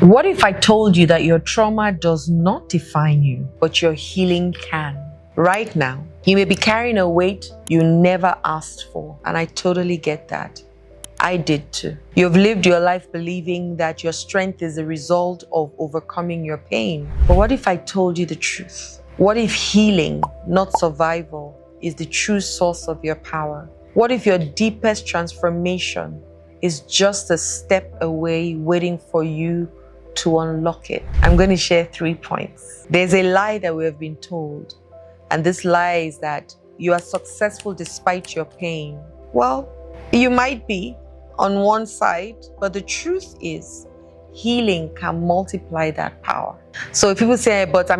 What if I told you that your trauma does not define you, but your healing can? Right now, you may be carrying a weight you never asked for, and I totally get that. I did too. You've lived your life believing that your strength is a result of overcoming your pain. But what if I told you the truth? What if healing, not survival, is the true source of your power? What if your deepest transformation is just a step away, waiting for you to unlock it? I'm going to share 3 points. There's a lie that we have been told, and this lie is that you are successful despite your pain. Well, you might be on one side, but the truth is healing can multiply that power. So if people say, but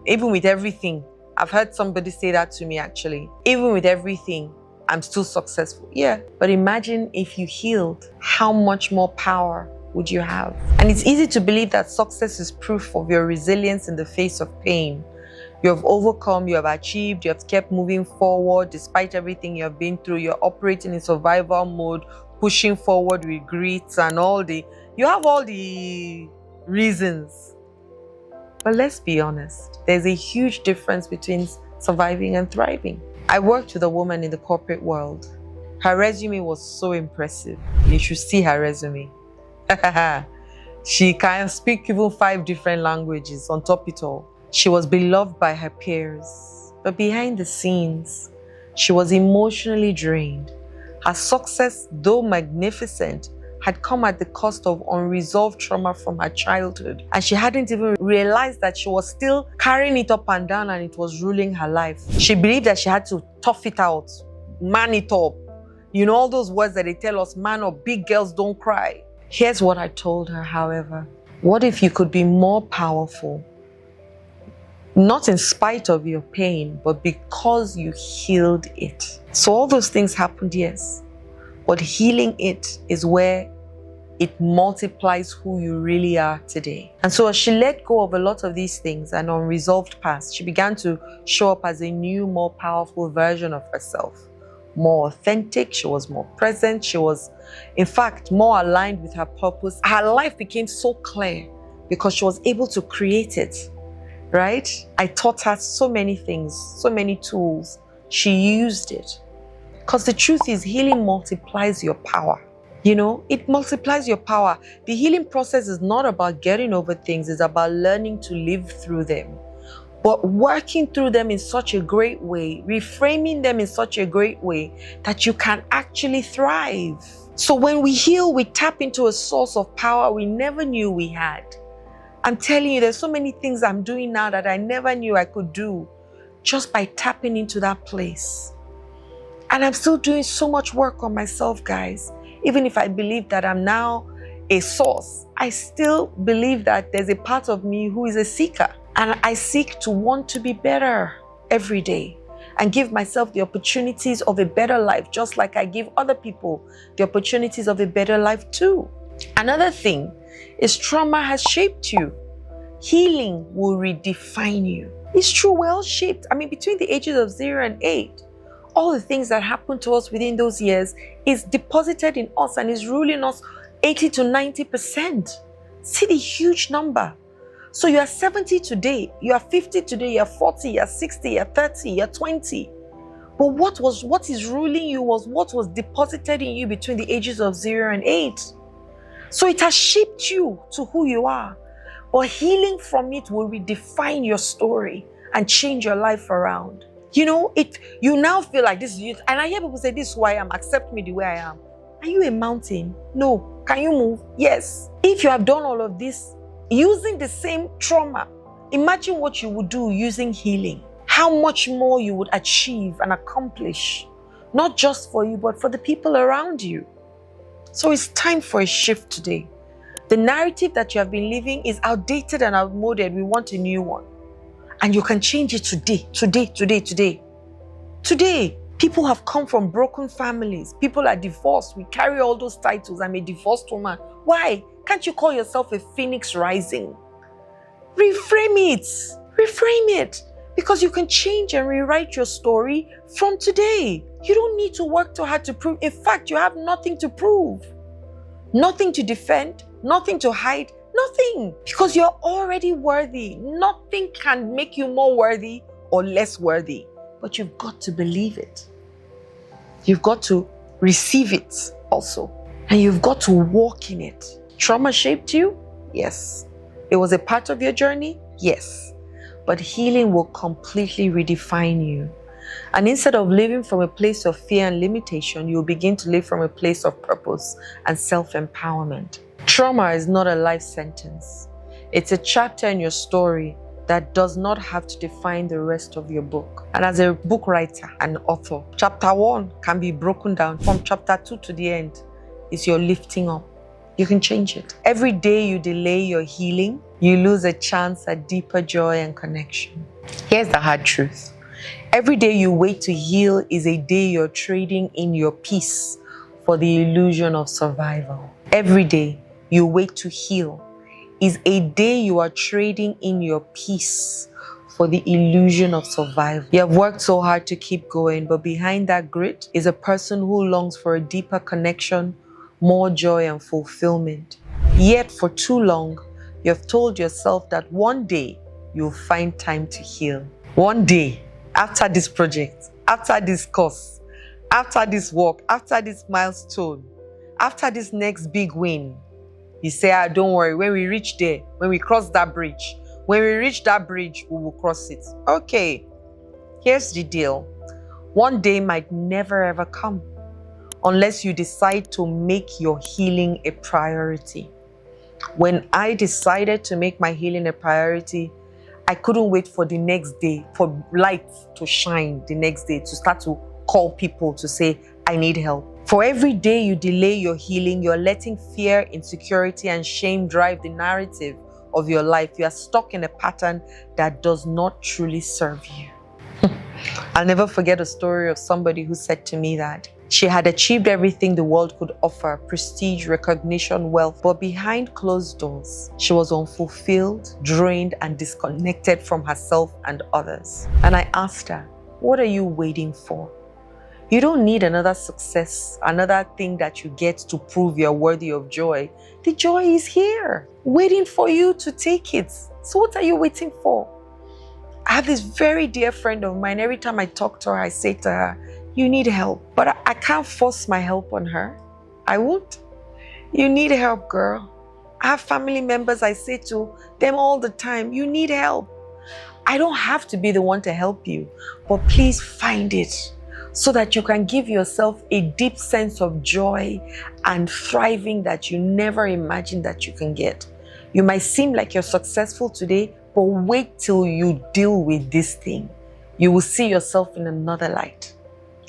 even with everything, I've heard somebody say that to me actually, even with everything, I'm still successful. Yeah, but imagine if you healed, how much more power would you have? And it's easy to believe that success is proof of your resilience in the face of pain. You have overcome, you have achieved, you have kept moving forward despite everything you have been through. You're operating in survival mode, pushing forward with grit and you have all the reasons. But let's be honest, there's a huge difference between surviving and thriving. I worked with a woman in the corporate world. Her resume was so impressive. You should see her resume. She can speak even 5 different languages on top of it all. She was beloved by her peers, but behind the scenes, she was emotionally drained. Her success, though magnificent, had come at the cost of unresolved trauma from her childhood, and she hadn't even realized that she was still carrying it up and down, and it was ruling her life. She believed that she had to tough it out, man it up. You know, all those words that they tell us, man up, big girls don't cry. Here's what I told her, however. What if you could be more powerful? Not in spite of your pain, but because you healed it. So all those things happened, yes. But healing it is where it multiplies who you really are today. And so as she let go of a lot of these things and unresolved past, she began to show up as a new, more powerful version of herself. More authentic, she was more present, she was, in fact, more aligned with her purpose. Her life became so clear because she was able to create it. Right? I taught her so many things, so many tools. She used it. Because the truth is, healing multiplies your power. You know, it multiplies your power. The healing process is not about getting over things, it's about learning to live through them. But working through them in such a great way, reframing them in such a great way that you can actually thrive. So when we heal, we tap into a source of power we never knew we had. I'm telling you, there's so many things I'm doing now that I never knew I could do just by tapping into that place. And I'm still doing so much work on myself, guys. Even if I believe that I'm now a source, I still believe that there's a part of me who is a seeker. And I seek to want to be better every day and give myself the opportunities of a better life, just like I give other people the opportunities of a better life too. Another thing is trauma has shaped you. Healing will redefine you. It's true, we're all shaped. Between the ages of 0 and 8, all the things that happened to us within those years is deposited in us and is ruling us 80 to 90%. See the huge number. So you are 70 today, you are 50 today, you are 40, you are 60, you are 30, you are 20. But what is ruling you was what was deposited in you between the ages of 0 and 8. So it has shaped you to who you are. But healing from it will redefine your story and change your life around. You know, you now feel like this is you. And I hear people say, this is who I am, accept me the way I am. Are you a mountain? No. Can you move? Yes. If you have done all of this using the same trauma, imagine what you would do using healing. How much more you would achieve and accomplish, not just for you, but for the people around you. So it's time for a shift today. The narrative that you have been living is outdated and outmoded. We want a new one. And you can change it today. Today, people have come from broken families. People are divorced. We carry all those titles. I'm a divorced woman. Why? Can't you call yourself a phoenix rising? Reframe it. Because you can change and rewrite your story from today. You don't need to work too hard to prove. In fact, you have nothing to prove. Nothing to defend, nothing to hide, Nothing. Because you're already worthy. Nothing can make you more worthy or less worthy. But you've got to believe it. You've got to receive it also. And you've got to walk in it. Trauma shaped you? Yes. It was a part of your journey? Yes. But healing will completely redefine you. And instead of living from a place of fear and limitation, you'll begin to live from a place of purpose and self-empowerment. Trauma is not a life sentence. It's a chapter in your story that does not have to define the rest of your book. And as a book writer and author, chapter 1 can be broken down. From chapter 2 to the end is your lifting up. You can change it. Every day you delay your healing, you lose a chance at deeper joy and connection. Here's the hard truth. Every day you wait to heal is a day you're trading in your peace for the illusion of survival. Every day you wait to heal is a day you are trading in your peace for the illusion of survival. You have worked so hard to keep going, but behind that grit is a person who longs for a deeper connection, more joy and fulfillment. Yet for too long, you have told yourself that one day you'll find time to heal. One day, after this project, after this course, after this walk, after this milestone, after this next big win, you say, don't worry, when we reach there, when we cross that bridge, when we reach that bridge, we will cross it. Okay, here's the deal. One day might never ever come unless you decide to make your healing a priority. When I decided to make my healing a priority, I couldn't wait for the next day, for light to shine the next day, to start to call people to say, I need help. For every day you delay your healing, you're letting fear, insecurity, and shame drive the narrative of your life. You are stuck in a pattern that does not truly serve you. I'll never forget a story of somebody who said to me that she had achieved everything the world could offer: prestige, recognition, wealth. But behind closed doors, she was unfulfilled, drained, and disconnected from herself and others. And I asked her, what are you waiting for? You don't need another success, another thing that you get to prove you're worthy of joy. The joy is here, waiting for you to take it. So what are you waiting for? I have this very dear friend of mine. Every time I talk to her, I say to her, you need help. But I can't force my help on her. I won't. You need help, girl. I have family members, I say to them all the time, you need help. I don't have to be the one to help you, but please find it so that you can give yourself a deep sense of joy and thriving that you never imagined that you can get. You might seem like you're successful today, but wait till you deal with this thing. You will see yourself in another light.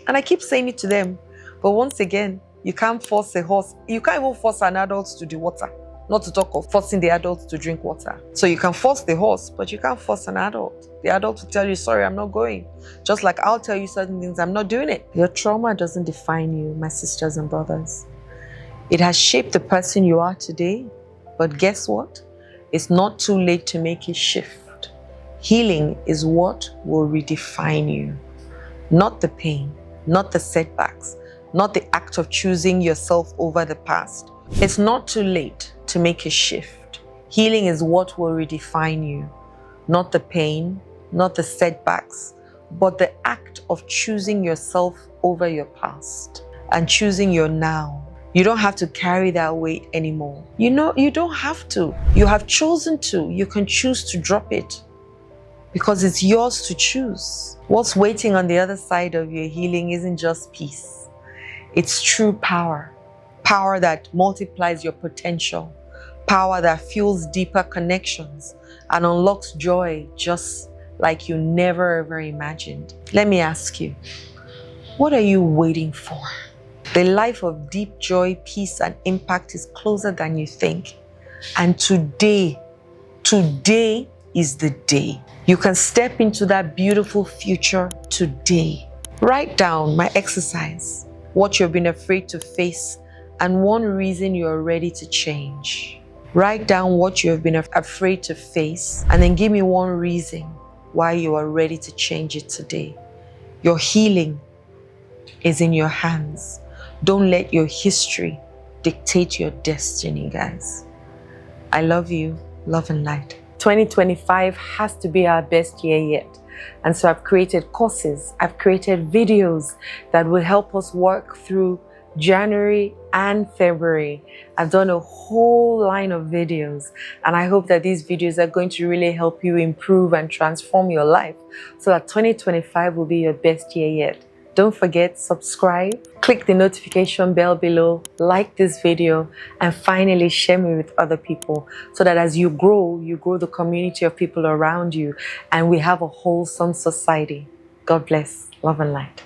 And I keep saying it to them, but once again, you can't force a horse. You can't even force an adult to do water, not to talk of forcing the adult to drink water. So you can force the horse, but you can't force an adult. The adult will tell you, sorry, I'm not going. Just like I'll tell you certain things, I'm not doing it. Your trauma doesn't define you, my sisters and brothers. It has shaped the person you are today, but guess what? It's not too late to make a shift. Healing is what will redefine you. Not the pain, not the setbacks, not the act of choosing yourself over the past. It's not too late to make a shift. Healing is what will redefine you. Not the pain, not the setbacks, but the act of choosing yourself over your past and choosing your now. You don't have to carry that weight anymore. You don't have to. You have chosen to. You can choose to drop it because it's yours to choose. What's waiting on the other side of your healing isn't just peace. It's true power. Power that multiplies your potential. Power that fuels deeper connections and unlocks joy just like you never ever imagined. Let me ask you, what are you waiting for? The life of deep joy, peace, and impact is closer than you think. And today is the day. You can step into that beautiful future today. Write down my exercise, what you've been afraid to face, and one reason you're ready to change. Write down what you have been afraid to face, and then give me one reason why you are ready to change it today. Your healing is in your hands. Don't let your history dictate your destiny, guys. I love you. Love and light. 2025 has to be our best year yet. And so I've created courses, I've created videos that will help us work through January and February. I've done a whole line of videos, and I hope that these videos are going to really help you improve and transform your life so that 2025 will be your best year yet. Don't forget, subscribe, click the notification bell below, like this video, and finally share me with other people so that as you grow the community of people around you, and we have a wholesome society. God bless. Love and light.